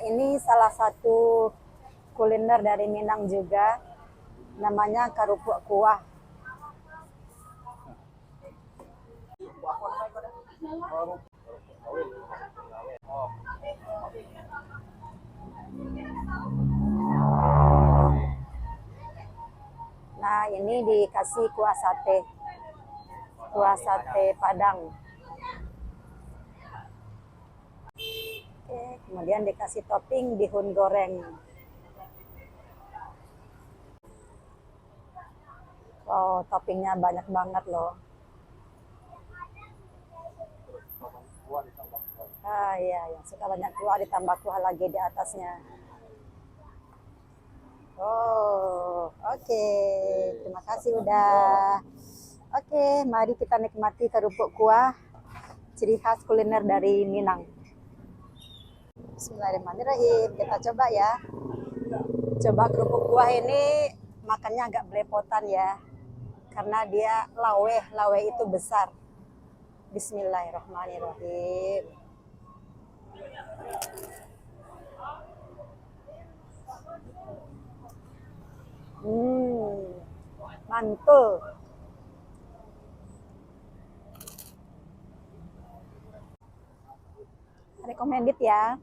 ini salah satu kuliner dari Minang juga, namanya kerupuk kuah. Nah, ini dikasih kuah sate Padang. Oke, kemudian dikasih topping bihun goreng. Oh, toppingnya banyak banget loh. Ah iya, yang suka banyak kuah ditambah kuah lagi di atasnya. Oh, oke. Terima kasih udah. Oke, mari kita nikmati kerupuk kuah ciri khas kuliner dari Minang. Bismillahirrahmanirrahim. Kita coba ya. Coba kerupuk kuah ini makannya agak belepotan ya. Karena dia lawe itu besar. Bismillahirrahmanirrahim. Hmm, mantul. Recommended ya.